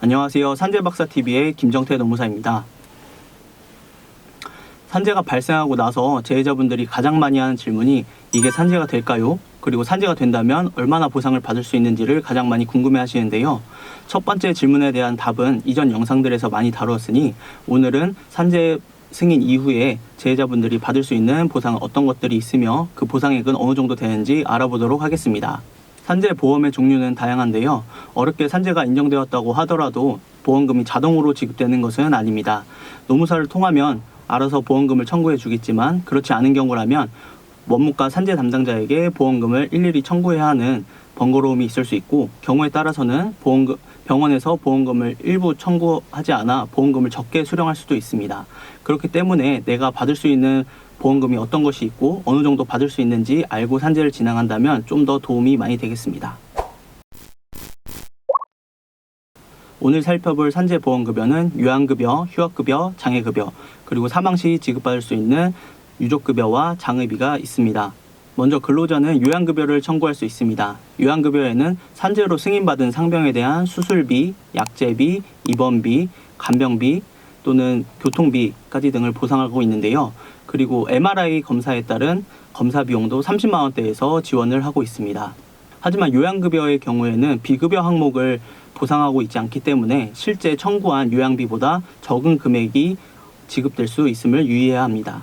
안녕하세요. 산재박사TV의 김정태 노무사입니다. 산재가 발생하고 나서 재해자분들이 가장 많이 하는 질문이 이게 산재가 될까요? 그리고 산재가 된다면 얼마나 보상을 받을 수 있는지를 가장 많이 궁금해 하시는데요. 첫 번째 질문에 대한 답은 이전 영상들에서 많이 다루었으니 오늘은 산재 승인 이후에 재해자분들이 받을 수 있는 보상은 어떤 것들이 있으며 그 보상액은 어느 정도 되는지 알아보도록 하겠습니다. 산재 보험의 종류는 다양한데요. 어렵게 산재가 인정되었다고 하더라도 보험금이 자동으로 지급되는 것은 아닙니다. 노무사를 통하면 알아서 보험금을 청구해 주겠지만 그렇지 않은 경우라면 원무과 산재 담당자에게 보험금을 일일이 청구해야 하는 번거로움이 있을 수 있고, 경우에 따라서는 병원에서 보험금을 일부 청구하지 않아 보험금을 적게 수령할 수도 있습니다. 그렇기 때문에 내가 받을 수 있는 보험금이 어떤 것이 있고 어느 정도 받을 수 있는지 알고 산재를 진행한다면 좀 더 도움이 많이 되겠습니다. 오늘 살펴볼 산재 보험급여는 요양급여, 휴학급여, 장애급여, 그리고 사망 시 지급받을 수 있는 유족급여와 장의비가 있습니다. 먼저 근로자는 요양급여를 청구할 수 있습니다. 요양급여에는 산재로 승인받은 상병에 대한 수술비, 약제비, 입원비, 간병비 또는 교통비까지 등을 보상하고 있는데요. 그리고 MRI 검사에 따른 검사 비용도 30만 원대에서 지원을 하고 있습니다. 하지만 요양급여의 경우에는 비급여 항목을 보상하고 있지 않기 때문에 실제 청구한 요양비보다 적은 금액이 지급될 수 있음을 유의해야 합니다.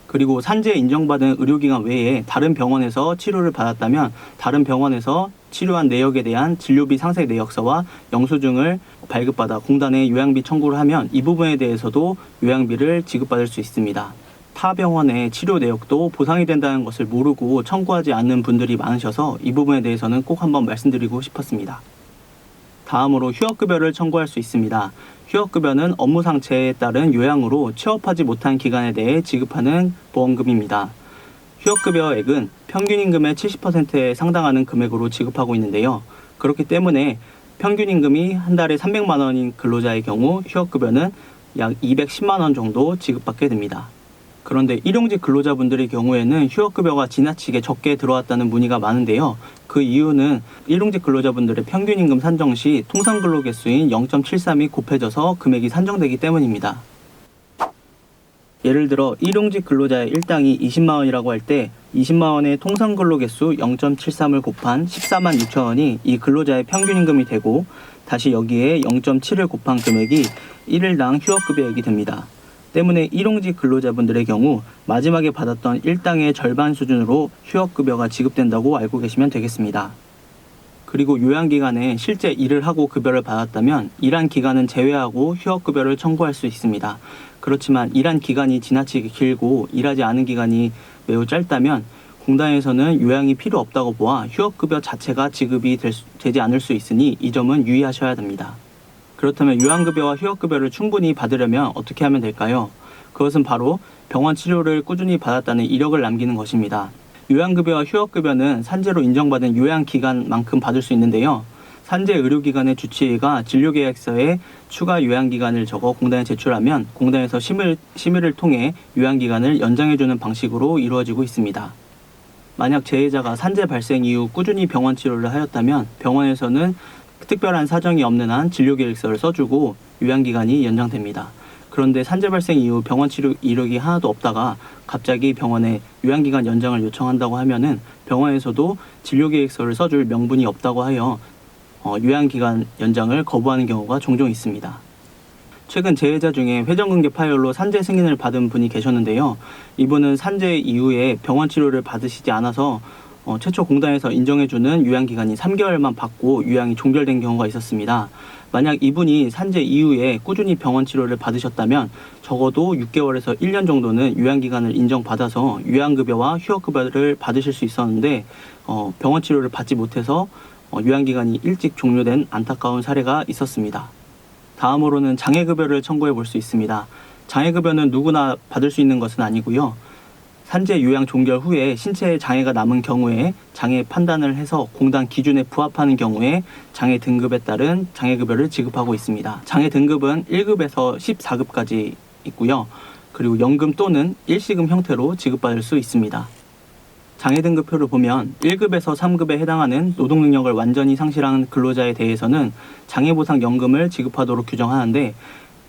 그리고 산재 인정받은 의료기관 외에 다른 병원에서 치료를 받았다면 다른 병원에서 치료한 내역에 대한 진료비 상세 내역서와 영수증을 발급받아 공단에 요양비 청구를 하면 이 부분에 대해서도 요양비를 지급받을 수 있습니다. 타 병원의 치료 내역도 보상이 된다는 것을 모르고 청구하지 않는 분들이 많으셔서 이 부분에 대해서는 꼭 한번 말씀드리고 싶었습니다. 다음으로 휴업급여를 청구할 수 있습니다. 휴업급여는 업무상 재해에 따른 요양으로 취업하지 못한 기간에 대해 지급하는 보험금입니다. 휴업급여액은 평균임금의 70%에 상당하는 금액으로 지급하고 있는데요. 그렇기 때문에 평균임금이 한 달에 300만 원인 근로자의 경우 휴업급여는 약 210만 원 정도 지급받게 됩니다. 그런데 일용직 근로자분들의 경우에는 휴업급여가 지나치게 적게 들어왔다는 문의가 많은데요. 그 이유는 일용직 근로자분들의 평균임금 산정 시 통상근로개수인 0.73이 곱해져서 금액이 산정되기 때문입니다. 예를 들어 일용직 근로자의 일당이 20만 원이라고 할 때 20만 원의 통상근로개수 0.73을 곱한 14만 6천 원이 이 근로자의 평균임금이 되고, 다시 여기에 0.7을 곱한 금액이 1일당 휴업급여액이 됩니다. 때문에 일용직 근로자분들의 경우 마지막에 받았던 일당의 절반 수준으로 휴업급여가 지급된다고 알고 계시면 되겠습니다. 그리고 요양기간에 실제 일을 하고 급여를 받았다면 일한 기간은 제외하고 휴업급여를 청구할 수 있습니다. 그렇지만 일한 기간이 지나치게 길고 일하지 않은 기간이 매우 짧다면 공단에서는 요양이 필요 없다고 보아 휴업급여 자체가 지급이 되지 않을 수 있으니 이 점은 유의하셔야 됩니다. 그렇다면 요양급여와 휴업급여를 충분히 받으려면 어떻게 하면 될까요? 그것은 바로 병원 치료를 꾸준히 받았다는 이력을 남기는 것입니다. 요양급여와 휴업급여는 산재로 인정받은 요양기간만큼 받을 수 있는데요. 산재 의료기관의 주치의가 진료계약서에 추가 요양기간을 적어 공단에 제출하면 공단에서 심의를 통해 요양기간을 연장해주는 방식으로 이루어지고 있습니다. 만약 재해자가 산재 발생 이후 꾸준히 병원 치료를 하였다면 병원에서는 특별한 사정이 없는 한 진료계획서를 써주고 요양기간이 연장됩니다. 그런데 산재 발생 이후 병원 치료 이력이 하나도 없다가 갑자기 병원에 요양기간 연장을 요청한다고 하면은 병원에서도 진료계획서를 써줄 명분이 없다고 하여 요양기간 연장을 거부하는 경우가 종종 있습니다. 최근 재해자 중에 회전근개 파열로 산재 승인을 받은 분이 계셨는데요. 이분은 산재 이후에 병원 치료를 받으시지 않아서 최초 공단에서 인정해주는 요양기간이 3개월만 받고 요양이 종결된 경우가 있었습니다. 만약 이분이 산재 이후에 꾸준히 병원 치료를 받으셨다면 적어도 6개월에서 1년 정도는 요양기간을 인정받아서 요양급여와 휴업급여를 받으실 수 있었는데 병원 치료를 받지 못해서 요양기간이 일찍 종료된 안타까운 사례가 있었습니다. 다음으로는 장애급여를 청구해 볼 수 있습니다. 장애급여는 누구나 받을 수 있는 것은 아니고요. 산재 요양 종결 후에 신체에 장애가 남은 경우에 장애 판단을 해서 공단 기준에 부합하는 경우에 장애 등급에 따른 장애급여를 지급하고 있습니다. 장애 등급은 1급에서 14급까지 있고요. 그리고 연금 또는 일시금 형태로 지급받을 수 있습니다. 장애등급표를 보면 1급에서 3급에 해당하는 노동능력을 완전히 상실한 근로자에 대해서는 장애보상연금을 지급하도록 규정하는데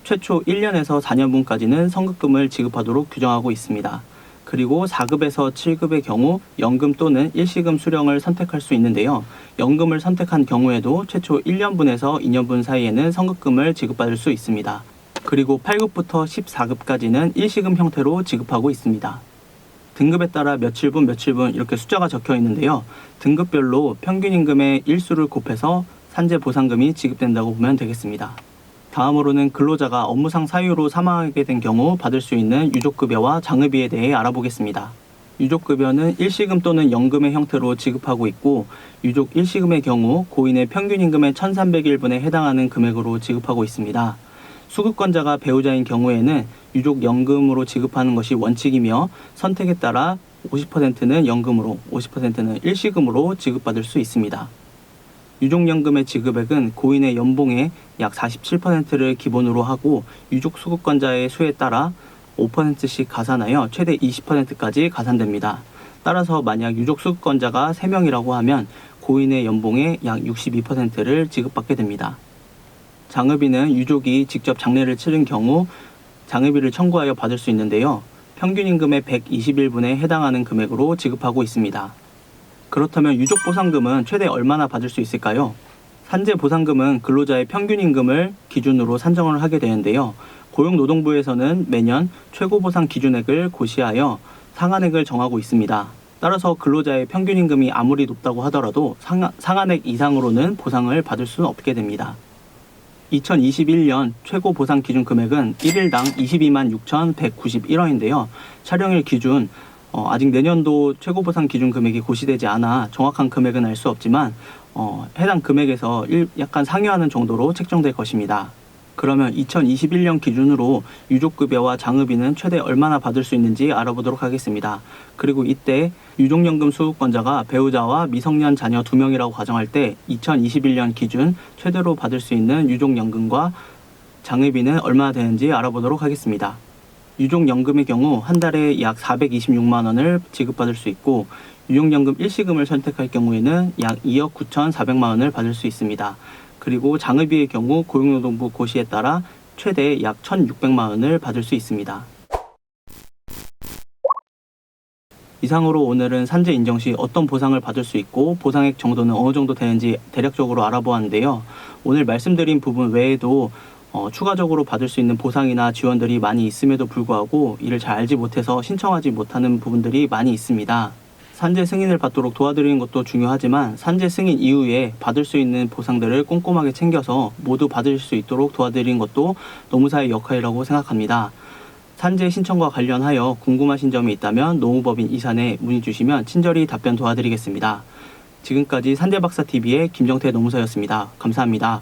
최초 1년에서 4년분까지는 성급금을 지급하도록 규정하고 있습니다. 그리고 4급에서 7급의 경우 연금 또는 일시금 수령을 선택할 수 있는데요. 연금을 선택한 경우에도 최초 1년분에서 2년분 사이에는 성급금을 지급받을 수 있습니다. 그리고 8급부터 14급까지는 일시금 형태로 지급하고 있습니다. 등급에 따라 며칠분 이렇게 숫자가 적혀 있는데요. 등급별로 평균임금의 일수를 곱해서 산재보상금이 지급된다고 보면 되겠습니다. 다음으로는 근로자가 업무상 사유로 사망하게 된 경우 받을 수 있는 유족급여와 장의비에 대해 알아보겠습니다. 유족급여는 일시금 또는 연금의 형태로 지급하고 있고 유족 일시금의 경우 고인의 평균임금의 1300일분에 해당하는 금액으로 지급하고 있습니다. 수급권자가 배우자인 경우에는 유족연금으로 지급하는 것이 원칙이며 선택에 따라 50%는 연금으로, 50%는 일시금으로 지급받을 수 있습니다. 유족연금의 지급액은 고인의 연봉의 약 47%를 기본으로 하고 유족 수급권자의 수에 따라 5%씩 가산하여 최대 20%까지 가산됩니다. 따라서 만약 유족 수급권자가 3명이라고 하면 고인의 연봉의 약 62%를 지급받게 됩니다. 장의비는 유족이 직접 장례를 치른 경우 장의비를 청구하여 받을 수 있는데요. 평균임금의 120일분에 해당하는 금액으로 지급하고 있습니다. 그렇다면 유족보상금은 최대 얼마나 받을 수 있을까요? 산재보상금은 근로자의 평균임금을 기준으로 산정을 하게 되는데요. 고용노동부에서는 매년 최고보상 기준액을 고시하여 상한액을 정하고 있습니다. 따라서 근로자의 평균임금이 아무리 높다고 하더라도 상한액 이상으로는 보상을 받을 수는 없게 됩니다. 2021년 최고 보상 기준 금액은 1일당 22만 6,191원인데요. 촬영일 기준 아직 내년도 최고 보상 기준 금액이 고시되지 않아 정확한 금액은 알 수 없지만 해당 금액에서 약간 상회하는 정도로 책정될 것입니다. 그러면 2021년 기준으로 유족급여와 장의비는 최대 얼마나 받을 수 있는지 알아보도록 하겠습니다. 그리고 이때 유족연금 수급권자가 배우자와 미성년 자녀 2명이라고 가정할 때 2021년 기준 최대로 받을 수 있는 유족연금과 장의비는 얼마나 되는지 알아보도록 하겠습니다. 유족연금의 경우 한 달에 약 426만 원을 지급받을 수 있고 유족연금 일시금을 선택할 경우에는 약 2억 9,400만 원을 받을 수 있습니다. 그리고 장의비의 경우 고용노동부 고시에 따라 최대 약 1,600만 원을 받을 수 있습니다. 이상으로 오늘은 산재 인정 시 어떤 보상을 받을 수 있고 보상액 정도는 어느 정도 되는지 대략적으로 알아보았는데요. 오늘 말씀드린 부분 외에도 추가적으로 받을 수 있는 보상이나 지원들이 많이 있음에도 불구하고 이를 잘 알지 못해서 신청하지 못하는 부분들이 많이 있습니다. 산재 승인을 받도록 도와드리는 것도 중요하지만 산재 승인 이후에 받을 수 있는 보상들을 꼼꼼하게 챙겨서 모두 받을 수 있도록 도와드리는 것도 노무사의 역할이라고 생각합니다. 산재 신청과 관련하여 궁금하신 점이 있다면 노무법인 이산에 문의 주시면 친절히 답변 도와드리겠습니다. 지금까지 산재박사TV의 김정태 노무사였습니다. 감사합니다.